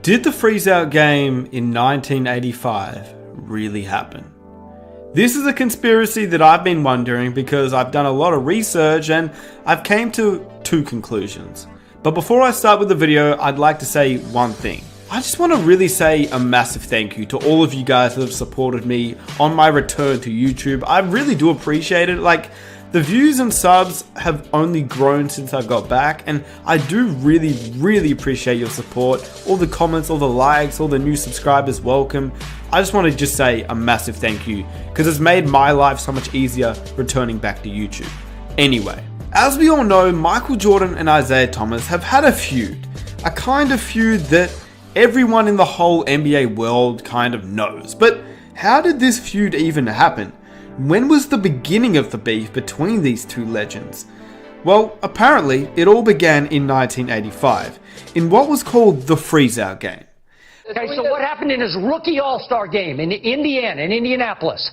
Did the freeze-out game in 1985 really happen? This is a conspiracy that I've been wondering because I've done a lot of research and I've came to two conclusions. But before I start with the video, I'd like to say one thing. I just want to really say a massive thank you to all of you guys that have supported me on my return to YouTube. I really do appreciate it. The views and subs have only grown since I got back, and I do really appreciate your support. All the comments, all the likes, all the new subscribers, welcome. I just want to say a massive thank you because it's made my life so much easier returning back to YouTube. Anyway, as we all know, Michael Jordan and Isiah Thomas have had a feud. A kind of feud that everyone in the whole NBA world kind of knows. But how did this feud even happen? When was the beginning of the beef between these two legends? Well, apparently it all began in 1985, in what was called the freeze-out game. Okay, so what happened in his rookie All-Star game in Indiana, in Indianapolis?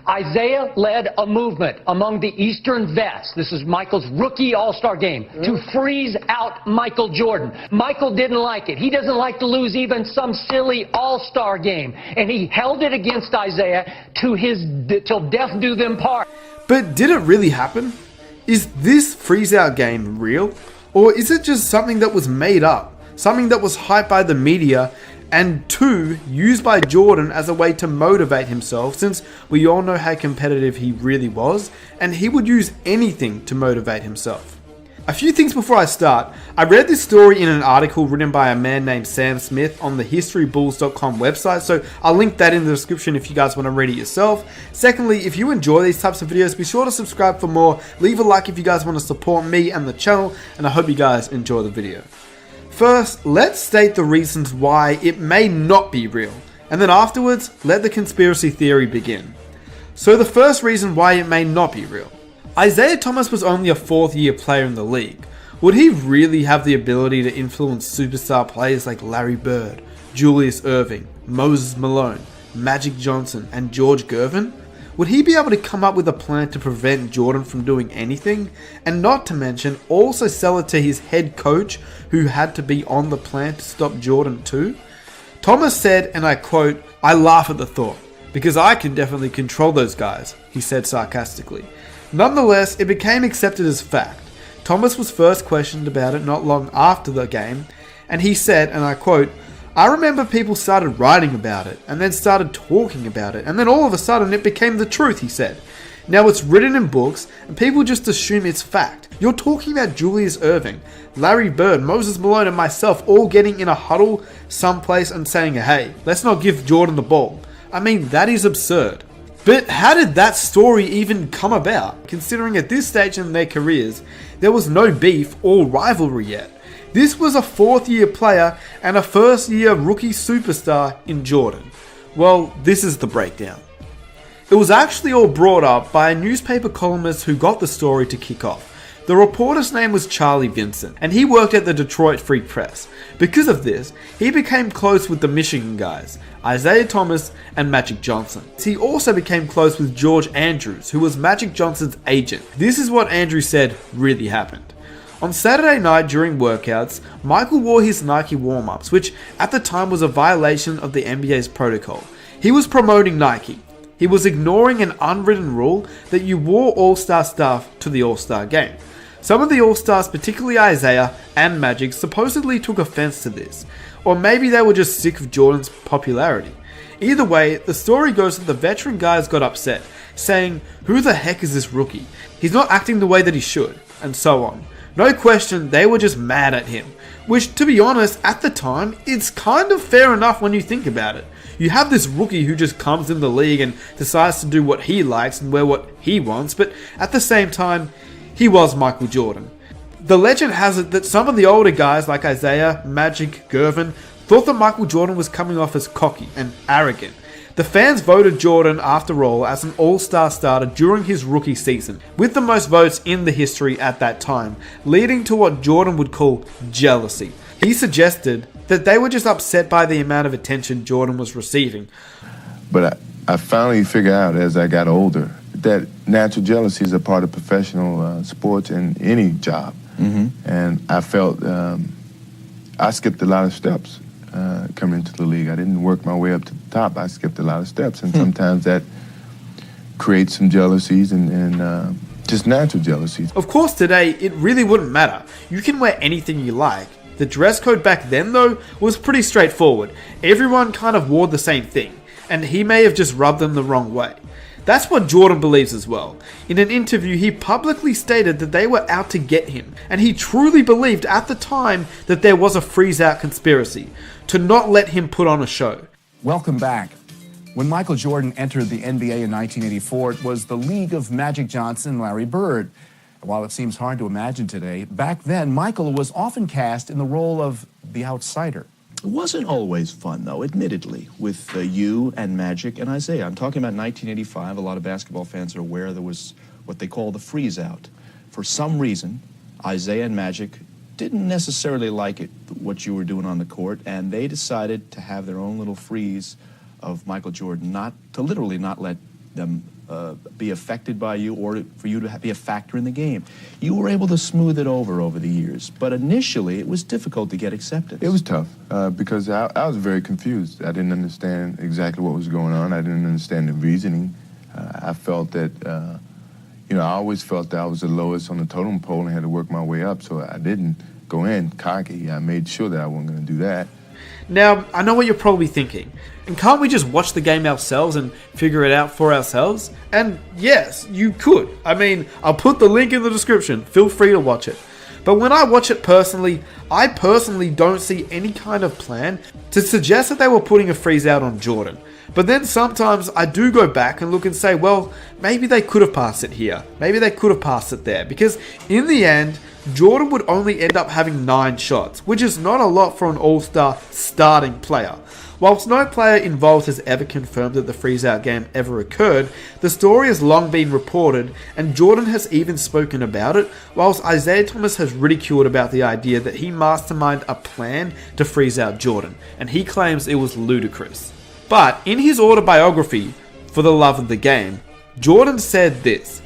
Isiah led a movement among the Eastern vets. This is Michael's rookie All-Star game to freeze out Michael Jordan. Michael didn't like it. He doesn't like to lose even some silly All-Star game. And he held it against Isiah till death do them part. But did it really happen? Is this freeze-out game real? Or is it just something that was made up? Something that was hyped by the media and two, used by Jordan as a way to motivate himself, since we all know how competitive he really was, and he would use anything to motivate himself. A few things before I start. I read this story in an article written by a man named Sam Smith on the HistoryBulls.com website, so I'll link that in the description if you guys want to read it yourself. Secondly, if you enjoy these types of videos, be sure to subscribe for more, leave a like if you guys want to support me and the channel, and I hope you guys enjoy the video. First, let's state the reasons why it may not be real, and then afterwards, let the conspiracy theory begin. So the first reason why it may not be real. Isiah Thomas was only a fourth-year player in the league. Would he really have the ability to influence superstar players like Larry Bird, Julius Erving, Moses Malone, Magic Johnson, and George Gervin? Would he be able to come up with a plan to prevent Jordan from doing anything? And not to mention, also sell it to his head coach, who had to be on the plan to stop Jordan too? Thomas said, and I quote, "I laugh at the thought, because I can definitely control those guys," he said sarcastically. Nonetheless, it became accepted as fact. Thomas was first questioned about it not long after the game, and he said, and I quote, "I remember people started writing about it, and then started talking about it, and then all of a sudden it became the truth," he said. "Now it's written in books, and people just assume it's fact. You're talking about Julius Erving, Larry Bird, Moses Malone, and myself all getting in a huddle someplace and saying, hey, let's not give Jordan the ball. I mean, that is absurd." But how did that story even come about, considering at this stage in their careers, there was no beef or rivalry yet? This was a fourth-year player and a first-year rookie superstar in Jordan. Well, this is the breakdown. It was actually all brought up by a newspaper columnist who got the story to kick off. The reporter's name was Charlie Vincent, and he worked at the Detroit Free Press. Because of this, he became close with the Michigan guys, Isiah Thomas and Magic Johnson. He also became close with George Andrews, who was Magic Johnson's agent. This is what Andrews said really happened. On Saturday night during workouts, Michael wore his Nike warm-ups, which at the time was a violation of the NBA's protocol. He was promoting Nike. He was ignoring an unwritten rule that you wore All-Star stuff to the All-Star game. Some of the All-Stars, particularly Isiah and Magic, supposedly took offense to this. Or maybe they were just sick of Jordan's popularity. Either way, the story goes that the veteran guys got upset, saying, "Who the heck is this rookie? He's not acting the way that he should," and so on. No question, they were just mad at him. Which, to be honest, at the time, it's kind of fair enough when you think about it. You have this rookie who just comes in the league and decides to do what he likes and wear what he wants, but at the same time, he was Michael Jordan. The legend has it that some of the older guys like Isiah, Magic, Gervin thought that Michael Jordan was coming off as cocky and arrogant. The fans voted Jordan, after all, as an all-star starter during his rookie season, with the most votes in the history at that time, leading to what Jordan would call jealousy. He suggested that they were just upset by the amount of attention Jordan was receiving. But I finally figured out as I got older that natural jealousy is a part of professional sports and any job. Mm-hmm. And I felt I skipped a lot of steps coming into the league. I didn't work my way up to the top. I skipped a lot of steps, and sometimes that creates some jealousies and just natural jealousies. Of course, today, it really wouldn't matter. You can wear anything you like. The dress code back then, though, was pretty straightforward. Everyone kind of wore the same thing, and he may have just rubbed them the wrong way. That's what Jordan believes as well. In an interview, he publicly stated that they were out to get him, and he truly believed at the time that there was a freeze-out conspiracy to not let him put on a show. Welcome back. When Michael Jordan entered the NBA in 1984, it was the league of Magic Johnson and Larry Bird. While it seems hard to imagine today, back then, Michael was often cast in the role of the outsider. It wasn't always fun, though, admittedly, with you and Magic and Isaiah. I'm talking about 1985. A lot of basketball fans are aware there was what they call the freeze-out. For some reason, Isaiah and Magic didn't necessarily like it, what you were doing on the court, and they decided to have their own little freeze of Michael Jordan, not to literally not let them be affected by you or for you to be a factor in the game. You were able to smooth it over the years, but initially it was difficult to get acceptance. It was tough because I was very confused. I didn't understand exactly what was going on. I didn't understand the reasoning. I felt that, I always felt that I was the lowest on the totem pole and had to work my way up, so I didn't go in cocky. I made sure that I wasn't going to do that. Now, I know what you're probably thinking. And can't we just watch the game ourselves and figure it out for ourselves? And yes, you could. I mean, I'll put the link in the description. Feel free to watch it. But when I watch it personally, I personally don't see any kind of plan to suggest that they were putting a freeze out on Jordan. But then sometimes I do go back and look and say, well, maybe they could have passed it here. Maybe they could have passed it there. Because in the end, Jordan would only end up having 9 shots, which is not a lot for an all-star starting player. Whilst no player involved has ever confirmed that the freeze-out game ever occurred, the story has long been reported, and Jordan has even spoken about it, whilst Isaiah Thomas has ridiculed about the idea that he masterminded a plan to freeze out Jordan, and he claims it was ludicrous. But in his autobiography, For the Love of the Game, Jordan said this: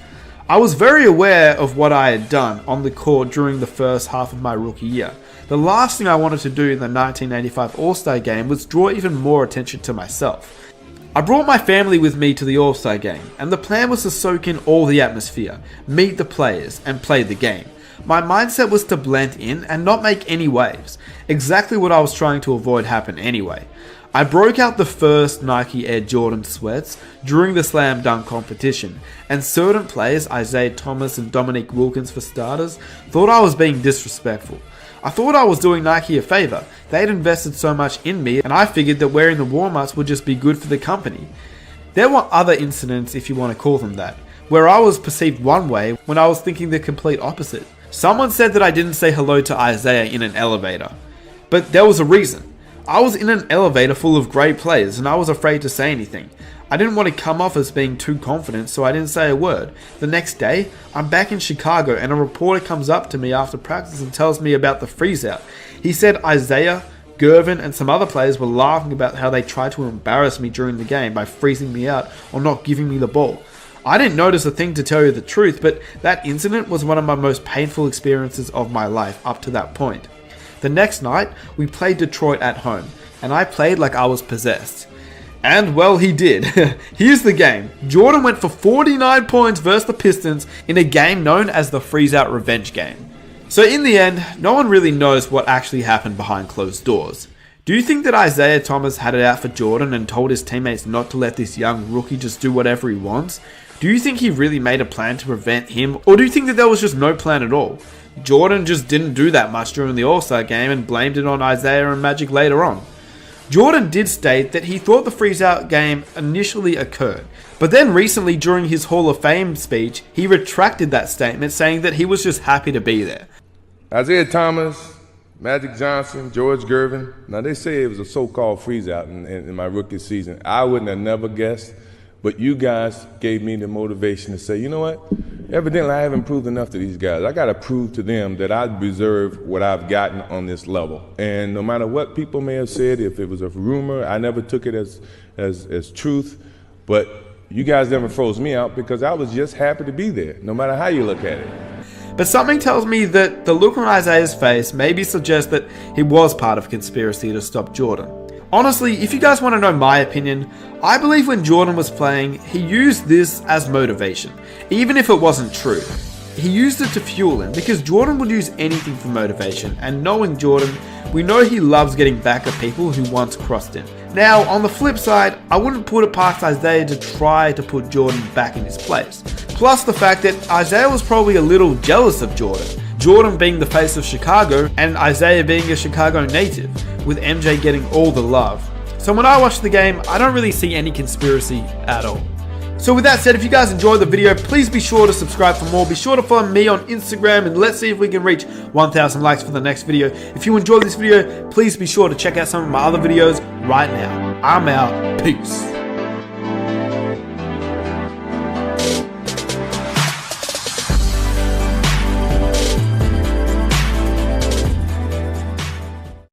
"I was very aware of what I had done on the court during the first half of my rookie year. The last thing I wanted to do in the 1985 All-Star Game was draw even more attention to myself. I brought my family with me to the All-Star Game, and the plan was to soak in all the atmosphere, meet the players, and play the game. My mindset was to blend in and not make any waves, exactly what I was trying to avoid happen anyway. I broke out the first Nike Air Jordan sweats during the slam dunk competition, and certain players, Isaiah Thomas and Dominique Wilkins for starters, thought I was being disrespectful. I thought I was doing Nike a favor. They'd invested so much in me, and I figured that wearing the warm-ups would just be good for the company. There were other incidents, if you want to call them that, where I was perceived one way when I was thinking the complete opposite. Someone said that I didn't say hello to Isaiah in an elevator. But there was a reason. I was in an elevator full of great players, and I was afraid to say anything. I didn't want to come off as being too confident, so I didn't say a word. The next day, I'm back in Chicago, and a reporter comes up to me after practice and tells me about the freeze-out. He said Isaiah, Gervin, and some other players were laughing about how they tried to embarrass me during the game by freezing me out or not giving me the ball. I didn't notice a thing, to tell you the truth, but that incident was one of my most painful experiences of my life up to that point. The next night, we played Detroit at home, and I played like I was possessed. And, well, he did. Here's the game. Jordan went for 49 points versus the Pistons in a game known as the Freeze-Out Revenge Game. So in the end, no one really knows what actually happened behind closed doors. Do you think that Isaiah Thomas had it out for Jordan and told his teammates not to let this young rookie just do whatever he wants? Do you think he really made a plan to prevent him, or do you think that there was just no plan at all? Jordan just didn't do that much during the All-Star game and blamed it on Isaiah and Magic later on. Jordan did state that he thought the freeze-out game initially occurred, but then recently during his Hall of Fame speech, he retracted that statement, saying that he was just happy to be there. Isaiah Thomas, Magic Johnson, George Gervin, now they say it was a so-called freeze-out in my rookie season. I wouldn't have never guessed, but you guys gave me the motivation to say, you know what? Evidently, I haven't proved enough to these guys. I got to prove to them that I deserve what I've gotten on this level. And no matter what people may have said, if it was a rumor, I never took it as truth. But you guys never froze me out because I was just happy to be there, no matter how you look at it. But something tells me that the look on Isaiah's face maybe suggests that he was part of a conspiracy to stop Jordan. Honestly, if you guys want to know my opinion, I believe when Jordan was playing, he used this as motivation, even if it wasn't true. He used it to fuel him, because Jordan would use anything for motivation, and knowing Jordan, we know he loves getting back at people who once crossed him. Now, on the flip side, I wouldn't put it past Isaiah to try to put Jordan back in his place. Plus the fact that Isaiah was probably a little jealous of Jordan. Jordan being the face of Chicago, and Isaiah being a Chicago native, with MJ getting all the love. So when I watch the game, I don't really see any conspiracy at all. So with that said, if you guys enjoyed the video, please be sure to subscribe for more. Be sure to follow me on Instagram, and let's see if we can reach 1,000 likes for the next video. If you enjoyed this video, please be sure to check out some of my other videos right now. I'm out. Peace.